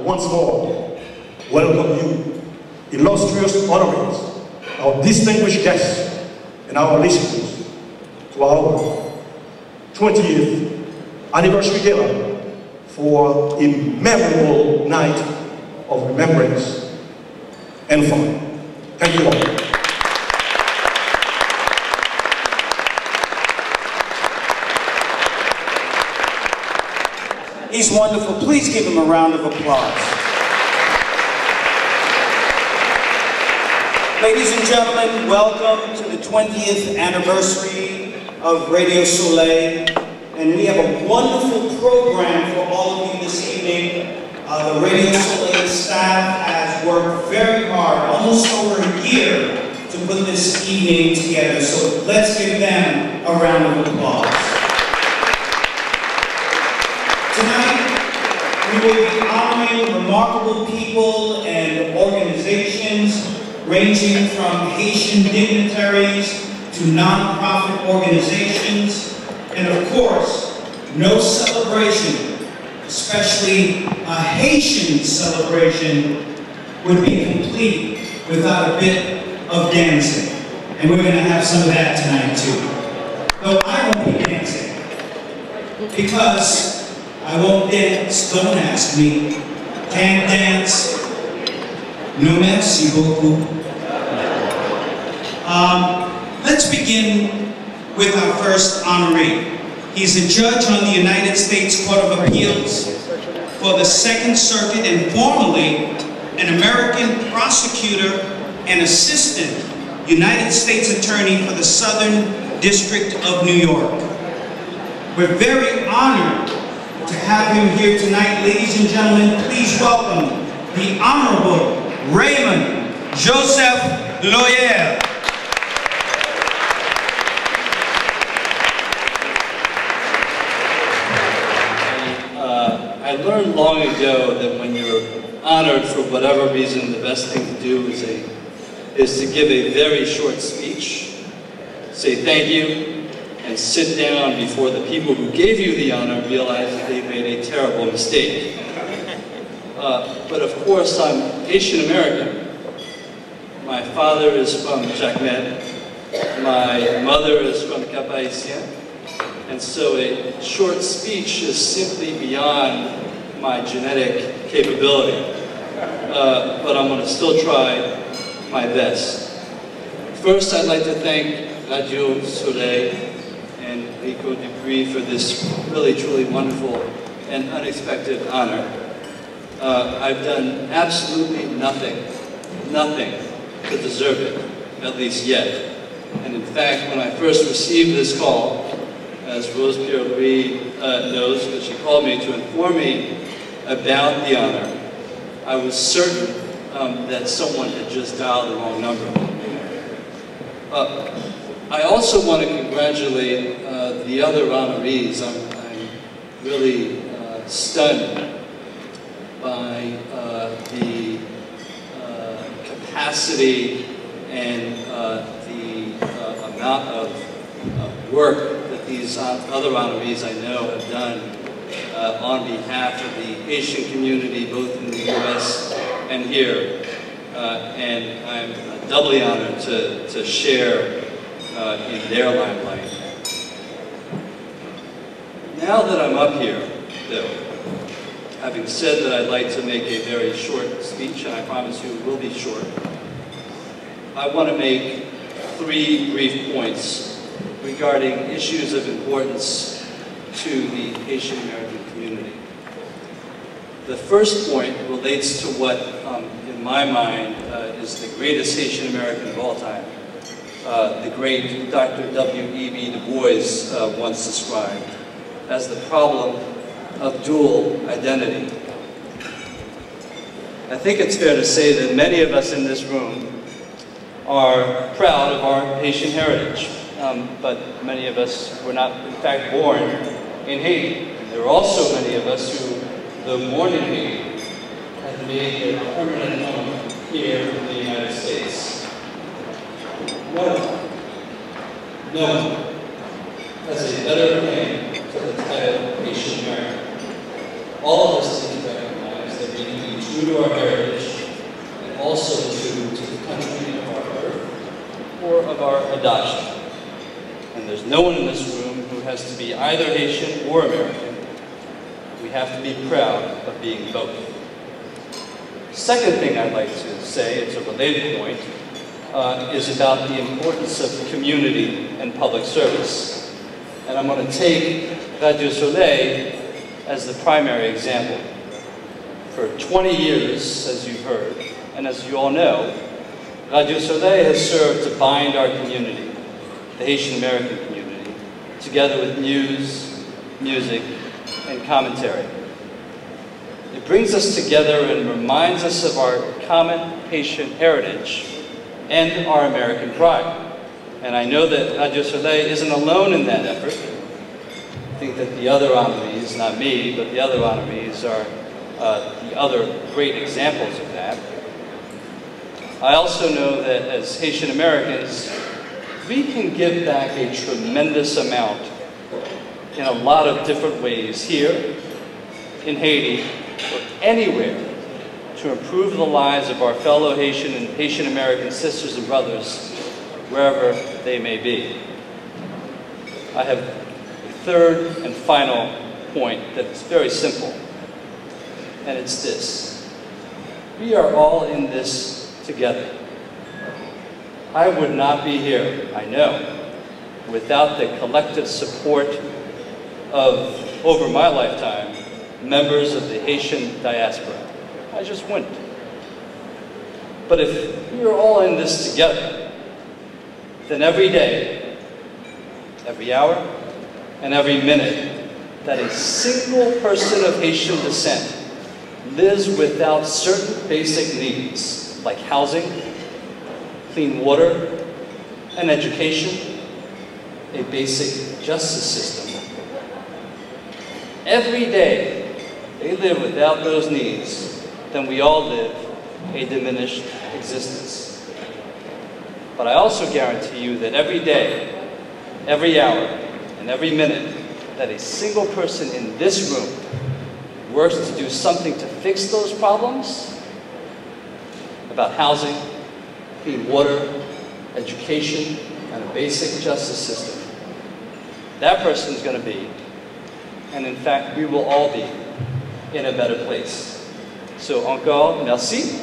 Once more, welcome you, illustrious honorees, our distinguished guests, and our listeners to our 20th anniversary gala for a memorable night of remembrance and fun. Thank you all. He's wonderful. Please give him a round of applause. Ladies and gentlemen, welcome to the 20th anniversary of Radio Soleil. And we have a wonderful program for all of you this evening. The Radio Soleil staff has worked very hard, almost over a year, to put this evening together. So let's give them a round of applause. Tonight, we will be honoring remarkable people and organizations ranging from Haitian dignitaries to non-profit organizations, and of course, no celebration, especially a Haitian celebration, would be complete without a bit of dancing. And we're going to have some of that tonight too. Though I won't be dancing, because I won't dance, don't ask me. Can't dance. No merci beaucoup. Let's begin with our first honoree. He's a judge on the United States Court of Appeals for the Second Circuit and formerly an American prosecutor and assistant United States attorney for the Southern District of New York. We're very honored to have him here tonight. Ladies and gentlemen, please welcome the Honorable Raymond Joseph Loyer. I learned long ago that when you're honored for whatever reason, the best thing to do is to give a very short speech, say thank you, and sit down before the people who gave you the honor realize that they made a terrible mistake. But of course, I'm Haitian American. My father is from Jacmel. My mother is from Cap-Haïtien. And so a short speech is simply beyond my genetic capability. But I'm going to still try my best. First, I'd like to thank Radio Soleil and Rico Dupuis for this really, truly wonderful and unexpected honor. I've done absolutely nothing to deserve it, at least yet. And in fact, when I first received this call, as Rose Pierre-Louis knows, because she called me to inform me about the honor, I was certain that someone had just dialed the wrong number. I also want to congratulate the other honorees. I'm really stunned by the capacity and the amount of work that these other honorees I know have done on behalf of the Haitian community, both in the US and here. And I'm doubly honored to share in their limelight. Now that I'm up here, though, having said that I'd like to make a very short speech, and I promise you it will be short, I want to make 3 brief points regarding issues of importance to the Haitian American community. The first point relates to what, in my mind, is the greatest Haitian American of all time, the great Dr. W.E.B. Du Bois once described as the problem of dual identity. I think it's fair to say that many of us in this room are proud of our Haitian heritage, but many of us were not, in fact, born in Haiti. There are also many of us who, though born in Haiti, have made their permanent home here in the United States. No one has a better claim to the title Haitian American. All of us need to recognize that we need to be true to our heritage and also true to the country of our birth or of our adoption. And there's no one in this room who has to be either Haitian or American. We have to be proud of being both. Second thing I'd like to say, it's a related point, is about the importance of community and public service. And I'm going to take Radio Soleil as the primary example. For 20 years, as you've heard, and as you all know, Radio Soleil has served to bind our community, the Haitian American community, together with news, music, and commentary. It brings us together and reminds us of our common Haitian heritage and our American pride. And I know that Radio Soleil isn't alone in that effort. I think that the other honorees, not me, but the other honorees are the other great examples of that. I also know that as Haitian Americans, we can give back a tremendous amount in a lot of different ways here, in Haiti, or anywhere, to improve the lives of our fellow Haitian and Haitian American sisters and brothers, wherever they may be. I have a third and final point that's very simple, and it's this. We are all in this together. I would not be here, I know, without the collective support of, over my lifetime, members of the Haitian diaspora. I just wouldn't. But if we are all in this together, then every day, every hour, and every minute that a single person of Haitian descent lives without certain basic needs, like housing, clean water, and education, a basic justice system. Every day they live without those needs, then we all live a diminished existence. But I also guarantee you that every day, every hour, and every minute that a single person in this room works to do something to fix those problems, about housing, clean water, education, and a basic justice system, that person is going to be, and in fact, we will all be, in a better place. So encore, merci.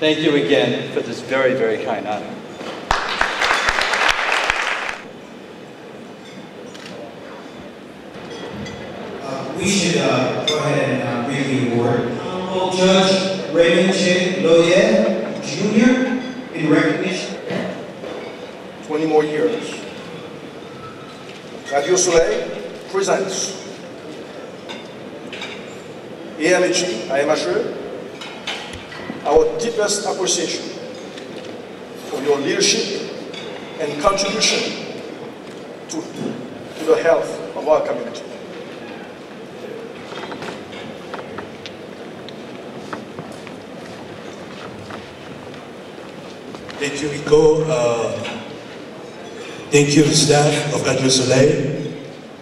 Thank you again for this very, very kind honor. We should go ahead and read the award. Honorable Judge Raymond J. Loyer, Jr., in recognition. 20 more years. Radio Soleil presents AMHE, our deepest appreciation for your leadership and contribution to the health of our community. Thank you, Rico. Thank you, staff of Radio Soleil.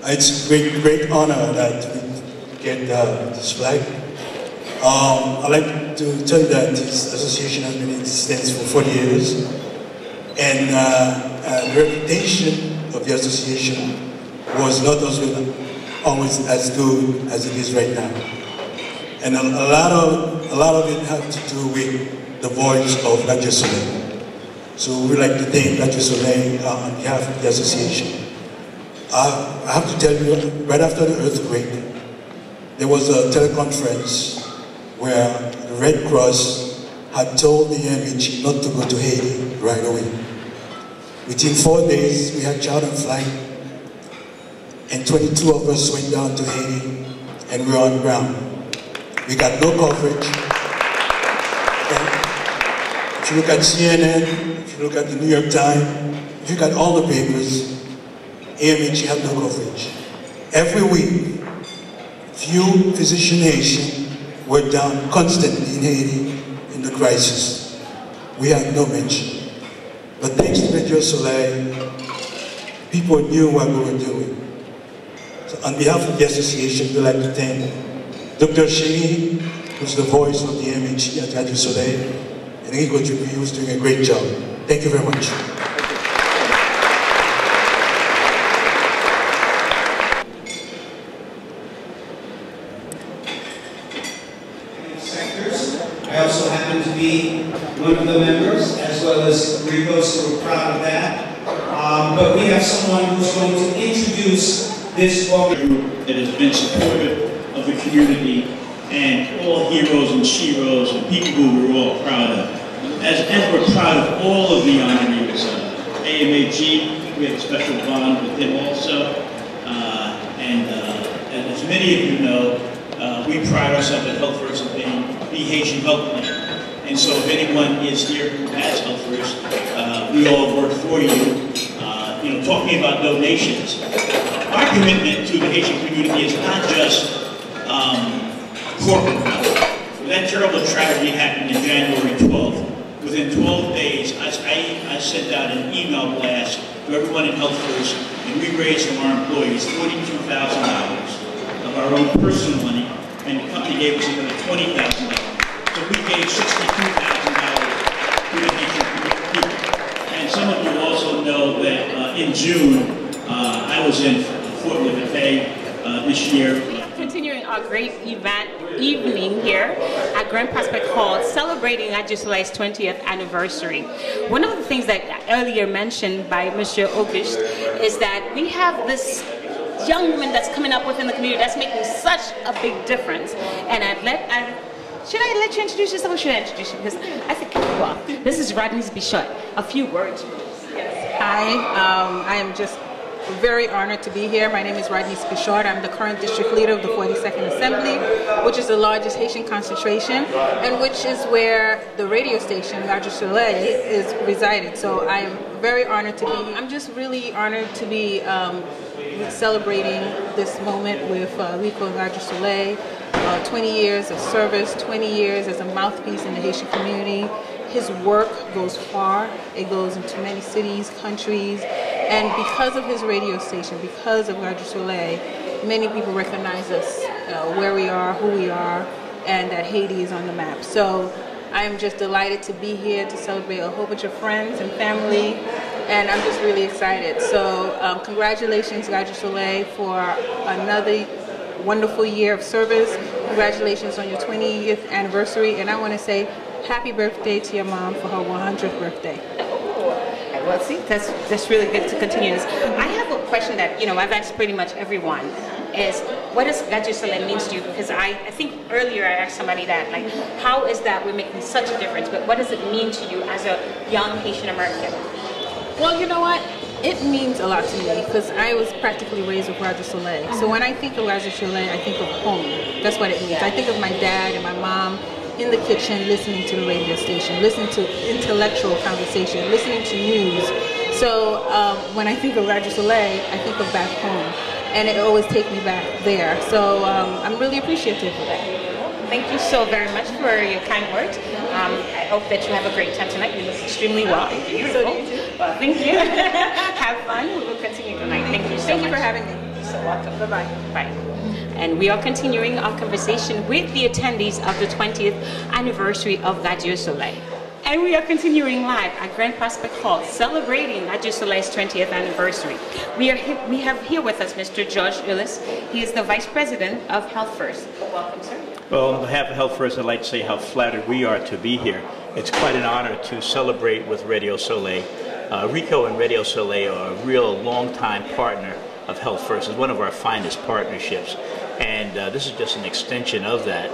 It's a great honor that we get this flag. I'd like to tell you that this association has been in existence for 40 years, and the reputation of the association was not always as good as it is right now. And a lot of it had to do with the voice of Radio Soleil. So we'd like to thank Radio Soleil on behalf of the association. I have to tell you, right after the earthquake, there was a teleconference where the Red Cross had told the AMH not to go to Haiti right away. Within 4 days, we had charter flight, and 22 of us went down to Haiti, and we were on ground. We got no coverage. And if you look at CNN, if you look at the New York Times, if you look at all the papers, AMH had no coverage. Every week, few physician Haitians were down constantly in Haiti in the crisis. We had no mention. But thanks to Radio Soleil, people knew what we were doing. So on behalf of the association, we'd like to thank Dr. Shini, who's the voice of the MHC at Radio Soleil, and Rico Dupuy, who's doing a great job. Thank you very much. I also happen to be one of the members, as well as Rico, so we're proud of that. But we have someone who's going to introduce this group that has been supportive of the community and all heroes and sheroes and people who we're all proud of. As we're proud of all of the honorees, AMAG, we have a special bond with him also. And as many of you know, we pride ourselves at Health First as being the Haitian health plan. And so if anyone is here who has Health First, we all work for you. Talking about donations, our commitment to the Haitian community is not just corporate wealth. That terrible tragedy happened in January 12th. Within 12 days, I sent out an email blast to everyone in Health First, and we raised from our employees $42,000 of our own personal money, and the company gave us another $20,000. So we gave $62,000 to the Haitian people. And some of you also know that in June, I was in Fort Lauderdale this year. Continuing our great evening here at Grand Prospect Hall, celebrating Radio Soleil's 20th anniversary. One of the things that earlier mentioned by Mr. Auguste is that we have this young woman that's coming up within the community that's making such a big difference. And should I let you introduce yourself, or should I introduce you? Because I think, well, this is Rodney Bichot. A few words. Yes. Hi, I am just very honored to be here. My name is Rodney Bichot. I'm the current district leader of the 42nd Assembly, which is the largest Haitian concentration, and which is where the radio station, Radio Soleil, is resided. So I am very honored to be here. I'm just really honored to be celebrating this moment with Rico and Radio Soleil. 20 years of service, 20 years as a mouthpiece in the Haitian community. His work goes far. It goes into many cities, countries, and because of his radio station, because of Radio Soleil, many people recognize us, where we are, who we are, and that Haiti is on the map. So I am just delighted to be here to celebrate a whole bunch of friends and family, and I'm just really excited. So congratulations, Radio Soleil, for another wonderful year of service. Congratulations on your 20th anniversary, and I want to say happy birthday to your mom for her 100th birthday. Well, see, that's really good to continue this. I have a question that, I've asked pretty much everyone, is what does Radio Soleil mean to you? Because I think earlier I asked somebody that, like, how is that we're making such a difference, but what does it mean to you as a young Haitian American? Well, you know what? It means a lot to me because I was practically raised with Radio Soleil. So when I think of Radio Soleil, I think of home. That's what it means. I think of my dad and my mom in the kitchen listening to the radio station, listening to intellectual conversation, listening to news. So when I think of Radio Soleil, I think of back home. And it always takes me back there. So I'm really appreciative of that. Thank you so very much for your kind words. I hope that you have a great time tonight. You look extremely well. Beautiful. Well, thank you. Have fun. We will continue tonight. Thank you so much. Thank you for having me. You're so welcome. Bye-bye. Bye. And we are continuing our conversation with the attendees of the 20th anniversary of Radio Soleil. And we are continuing live at Grand Prospect Hall, celebrating Radio Soleil's 20th anniversary. We have here with us Mr. George Ulis. He is the Vice President of Health First. Welcome, sir. Well, on behalf of Health First, I'd like to say how flattered we are to be here. It's quite an honor to celebrate with Radio Soleil. Rico and Radio Soleil are a real long-time partner of Health First. It's one of our finest partnerships, and this is just an extension of that.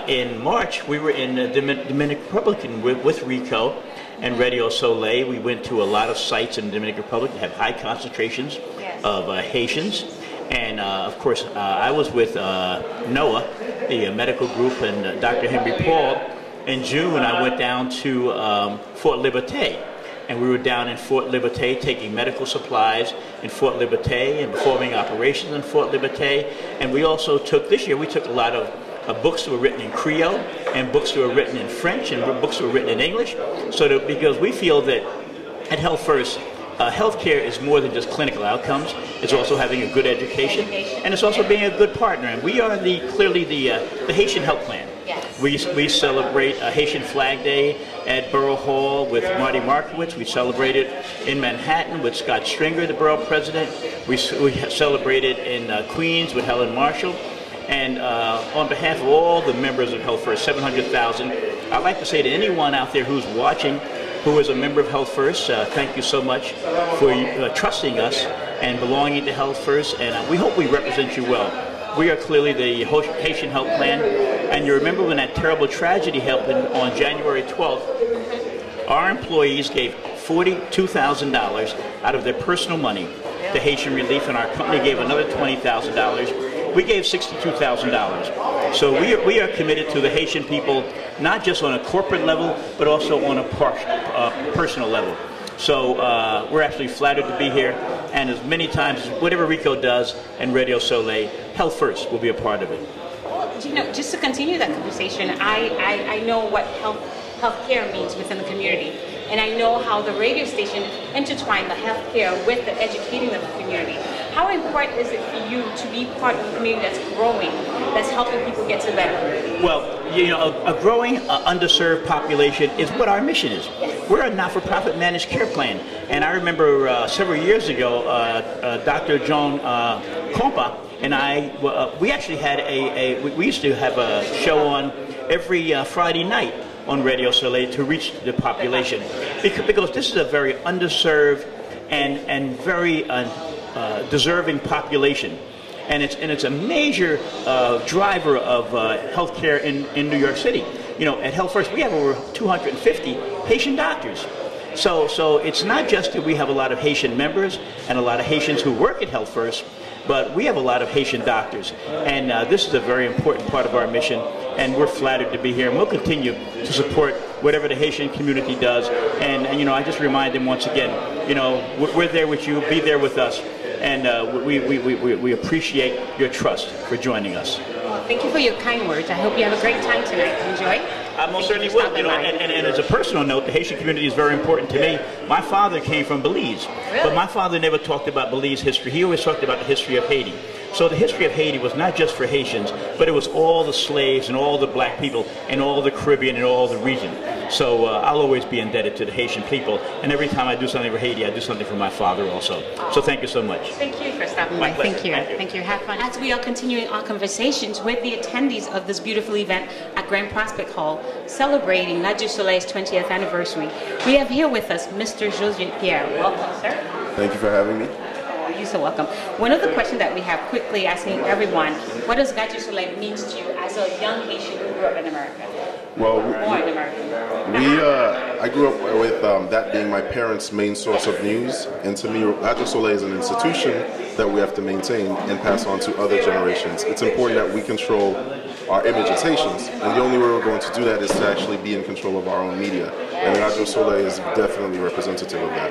In March, we were in the Dominican Republic with Rico, and Radio Soleil. We went to a lot of sites in the Dominican Republic that have high concentrations of Haitians. And of course, I was with NOAA, the medical group, and Dr. Henry Paul. In June, I went down to Fort Liberté. And we were down in Fort Liberté taking medical supplies in Fort Liberté and performing operations in Fort Liberté. And we also took, this year, we took a lot of books that were written in Creole and books that were written in French and books that were written in English. So that, because we feel that at Health First, healthcare is more than just clinical outcomes. It's also having a good education, and it's also being a good partner. And we are clearly the Haitian Health Plan. We celebrate Haitian Flag Day at Borough Hall with Marty Markowitz. We celebrate it in Manhattan with Scott Stringer, the borough president. We celebrate it in Queens with Helen Marshall. And on behalf of all the members of Health First, 700,000, I'd like to say to anyone out there who's watching, who is a member of Health First, thank you so much for trusting us and belonging to Health First. And we hope we represent you well. We are clearly the Haitian Health Plan, and you remember when that terrible tragedy happened on January 12th, our employees gave $42,000 out of their personal money to Haitian Relief, and our company gave another $20,000. We gave $62,000. So we are committed to the Haitian people, not just on a corporate level, but also on a personal level. So we're actually flattered to be here, and as many times as whatever Rico does and Radio Soleil, Health First will be a part of it. Well, you know, just to continue that conversation, I know what healthcare means within the community, and I know how the radio station intertwined the healthcare with the educating of the community. How important is it for you to be part of a community that's growing, that's helping people get to better? Well, you know, a growing, underserved population is what our mission is. We're a not-for-profit managed care plan, and I remember several years ago, Dr. Joan Compa and I, we actually had we used to have a show on every Friday night on Radio Soleil to reach the population, because this is a very underserved and very deserving population, and it's a major driver of healthcare in New York City. You know, at Health First we have over 250 Haitian doctors. So it's not just that we have a lot of Haitian members and a lot of Haitians who work at Health First, but we have a lot of Haitian doctors, and this is a very important part of our mission, and we're flattered to be here, and we'll continue to support whatever the Haitian community does. And you know, I just remind them once again, you know, we're there with you, be there with us, and we appreciate your trust for joining us. Well, thank you for your kind words. I hope you have a great time tonight. Enjoy. I most certainly will. You know, and as a personal note, the Haitian community is very important to me. My father came from Belize, but my father never talked about Belize history. He always talked about the history of Haiti. So the history of Haiti was not just for Haitians, but it was all the slaves and all the black people and all the Caribbean and all the region. So I'll always be indebted to the Haitian people. And every time I do something for Haiti, I do something for my father also. So thank you so much. Thank you for stopping by. Thank you. Thank you. Have fun. As we are continuing our conversations with the attendees of this beautiful event at Grand Prospect Hall, celebrating Radio Soleil's 20th anniversary, we have here with us Mr. José Pierre. Welcome, sir. Thank you for having me. You're so welcome. One of the questions that we have quickly asking everyone, what does Radio Soleil mean to you as a young Haitian who grew up in America? Well, Born in America. I grew up with that being my parents' main source of news, and to me, Radio Soleil is an institution that we have to maintain and pass on to other generations. It's important that we control our image as Haitians, and the only way we're going to do that is to actually be in control of our own media, and Radio Soleil is definitely representative of that.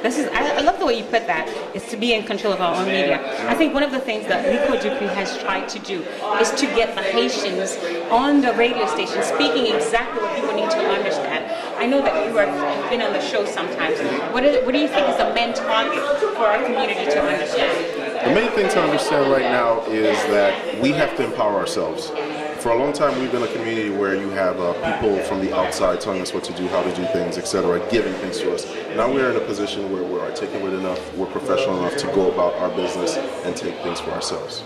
I love the way you put that, is to be in control of our own media. I think one of the things that Rico Dupuy has tried to do is to get the Haitians on the radio station speaking exactly what people need to understand. I know that you have been on the show sometimes. What do you think is the main target for our community to understand? The main thing to understand right now is that we have to empower ourselves. For a long time, we've been a community where you have people from the outside telling us what to do, how to do things, etc., giving things to us. Now we're in a position where we're articulate enough, we're professional enough to go about our business and take things for ourselves.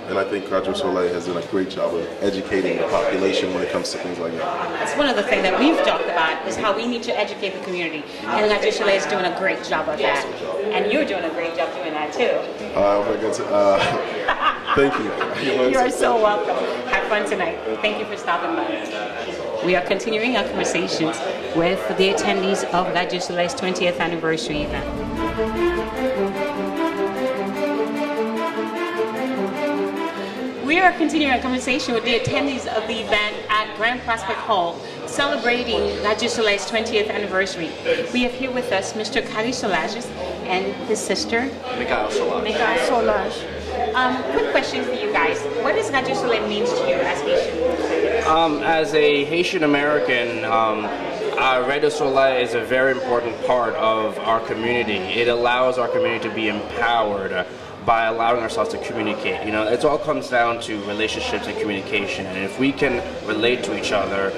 And I think Radio Soleil has done a great job of educating the population when it comes to things like that. That's one of the things that we've talked about, is how we need to educate the community. And Radio Soleil is doing a great job of that. And you're doing a great job doing that too. Thank you. You are so welcome. Have fun tonight. Thank you for stopping by. We are continuing our conversations with the attendees of Radio Soleil's 20th anniversary event. We are continuing our conversation with the attendees of the event at Grand Prospect Hall, celebrating Radio Soleil's 20th anniversary. We have here with us Mr. Kari Solages and his sister, Mikael Solage. Quick question for you guys. What does Radio Soleil mean to you as Haitian? As a Haitian American, Radio Soleil is a very important part of our community. It allows our community to be empowered by allowing ourselves to communicate. You know, it all comes down to relationships and communication, and if we can relate to each other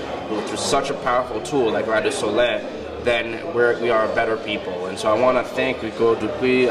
through such a powerful tool like Radio Soleil, then we are better people. And so I want to thank Rico Dupuis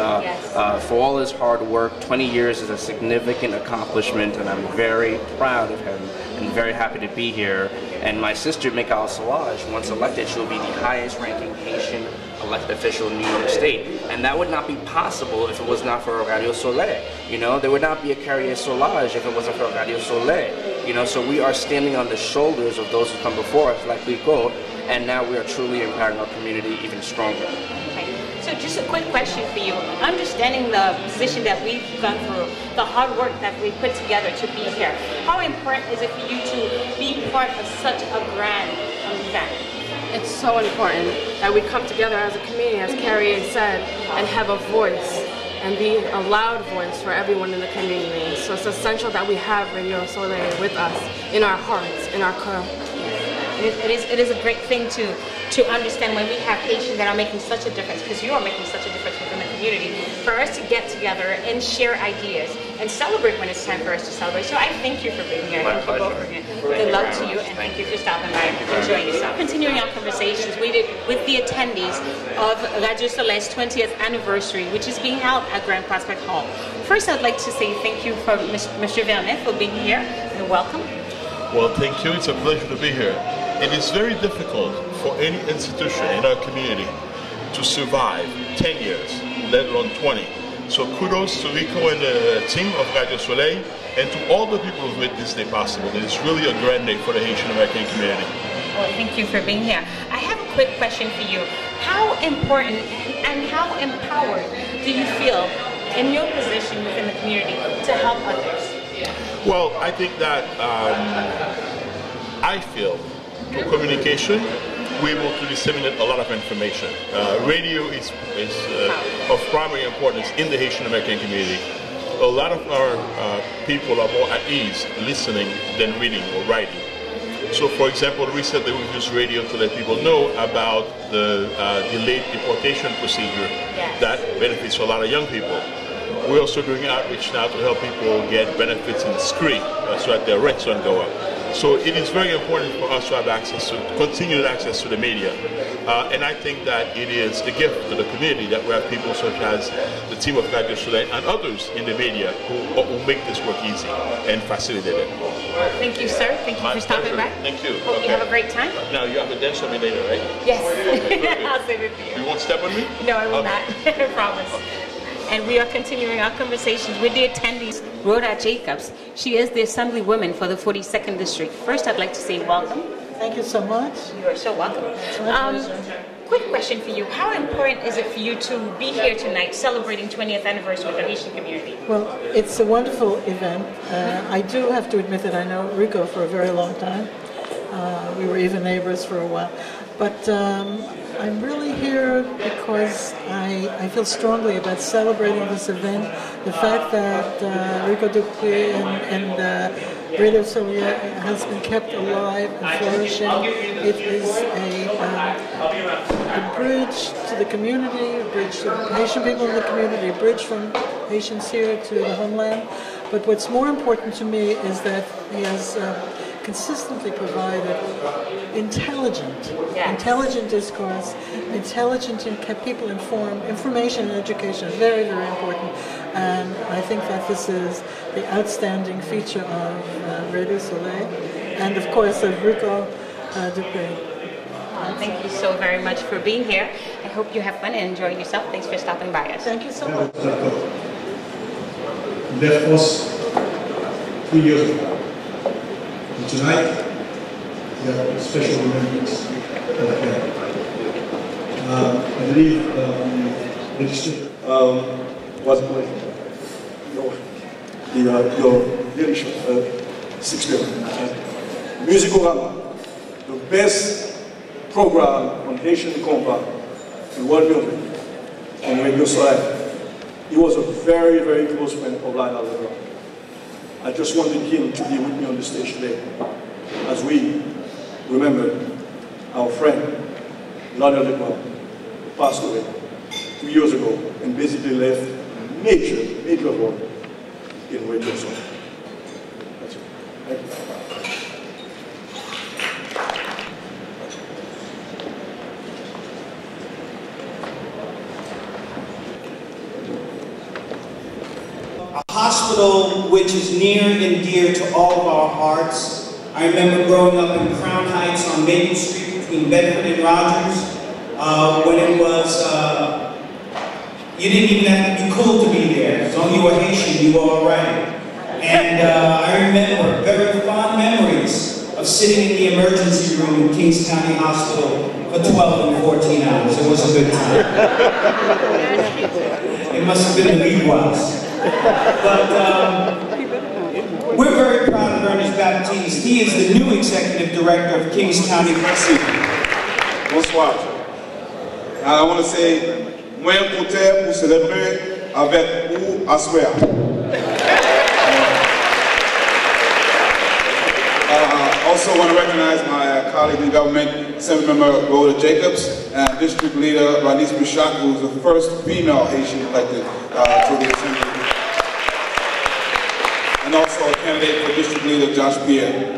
for all his hard work. 20 years is a significant accomplishment, and I'm very proud of him and very happy to be here. And my sister, Mikael Solage, once elected, she'll be the highest ranking Haitian elected official in New York State. And that would not be possible if it was not for Radio Soleil. You know, there would not be a Carrier Solage if it wasn't for Radio Soleil. You know, so we are standing on the shoulders of those who come before us, like Rico, and now we are truly empowering our community even stronger. Okay. So just a quick question for you. Understanding the position that we've gone through, the hard work that we put together to be here, how important is it for you to be part of such a grand event? It's so important that we come together as a community, as Carrie said, and have a voice and be a loud voice for everyone in the community. So it's essential that we have Radio Soleil with us, in our hearts, in our core. It is a great thing to understand when we have Haitians that are making such a difference, because you are making such a difference within the community, for us to get together and share ideas and celebrate when it's time for us to celebrate. So I thank you for being here. My pleasure. Good luck to you, and thank you for stopping by and enjoying yourself. Continuing our conversations with the attendees of Radio Soleil's 20th anniversary, which is being held at Grand Prospect Hall. First, I'd like to say thank you for Mr. Vernet for being here, and welcome. Well, thank you. It's a pleasure to be here. It is very difficult for any institution in our community to survive 10 years, let alone 20. So kudos to Rico and the team of Radio Soleil, and to all the people who made this day possible. It is really a grand day for the Haitian American community. Well, thank you for being here. I have a quick question for you. How important and how empowered do you feel in your position within the community to help others? Well, I think that I feel through communication, we're able to disseminate a lot of information. Radio is of primary importance in the Haitian American community. A lot of our people are more at ease listening than reading or writing. So, for example, recently we've used radio to let people know about the delayed deportation procedure that benefits a lot of young people. We're also doing outreach now to help people get benefits in SCRI so that their rents don't go up. So it is very important for us to have access to, continued access to the media. And I think that it is a gift to the community that we have people such as the team of Radio Soleil and others in the media who make this work easy and facilitate it. Well, thank you, sir. Thank you for stopping by. Thank you. Hope you have a great time. Now, you have to dance with me later, right? Yes. Okay, I'll save it for you. You won't step on me? No, I will not. I promise. And we are continuing our conversations with the attendees. Rhoda Jacobs, she is the Assemblywoman for the 42nd District. First, I'd like to say welcome. Thank you so much. You are so welcome. Quick question for you. How important is it for you to be here tonight celebrating 20th anniversary with the Haitian community? Well, it's a wonderful event. I do have to admit that I know Rico for a very long time. We were even neighbors for a while. But I'm really here because I feel strongly about celebrating this event. The fact that Rico Dupuis and Radio Soleil has been kept alive and flourishing. It is a bridge to the community, a bridge to the Haitian people in the community, a bridge from Haitians here to the homeland. But what's more important to me is that he has consistently provided intelligent discourse intelligent and kept people informed. Information and education are very, very important. And I think that this is the outstanding feature of Radio Soleil. And of course of Rico Dupree. Thank you so very much for being here. I hope you have fun and enjoy yourself. Thanks for stopping by us. Thank you so much. Left us 3 years ago. And tonight, we have a special remembrance of that. I believe the district was your leadership 6 years. Musicorama, the best program on Haitian combat and world building on Radio Soleil. He was a very, very close friend of Lionel Leblanc. I just wanted him to be with me on the stage today as we remember our friend Lionel Leblanc, who passed away 2 years ago and basically left a major role in Radio Soleil. That's it. Thank you. Hospital which is near and dear to all of our hearts. I remember growing up in Crown Heights on Maple Street between Bedford and Rogers when it was, you didn't even have to be cool to be there. As long as you were Haitian, you were all right. And I remember very fond memories of sitting in the emergency room in Kings County Hospital for 12 and 14 hours. It was a good time. It must have been the Midwest. But we're very proud of Ernest Baptiste. He is the new executive director of Kings County. Bonsoir. I want to say, moi comptais pour célébrer avec vous à soir. Also want to recognize my colleague in government, Assemblymember Rhoda Jacobs, and District Leader Ranice Bouchak, who is the first female Haitian elected to the Assembly. And also a candidate for District Leader Josh Pierre.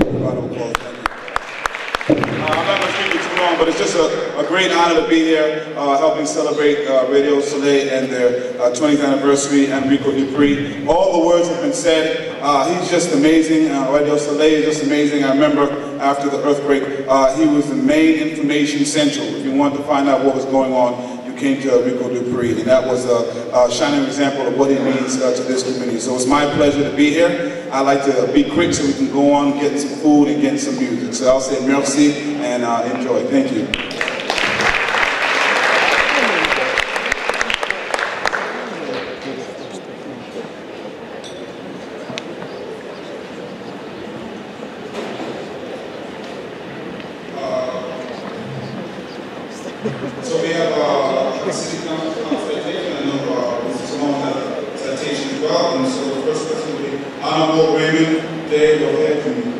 I'm not going to speak too long, but it's just a great honor to be here helping celebrate Radio Soleil and their 20th anniversary and Rico Dupree. All the words have been said. He's just amazing. Radio Soleil is just amazing. I remember after the earthquake, he was the main information central. If you wanted to find out what was going on, you came to Rico Dupree, and that was a shining example of what he means to this community. So it's my pleasure to be here. I like to be quick so we can go on, get some food, and get some music. So I'll say merci and enjoy. Thank you. So we have a city council citation and Mr. Simone has a citation as well. And so the first person will be Honorable Raymond Day. Go ahead.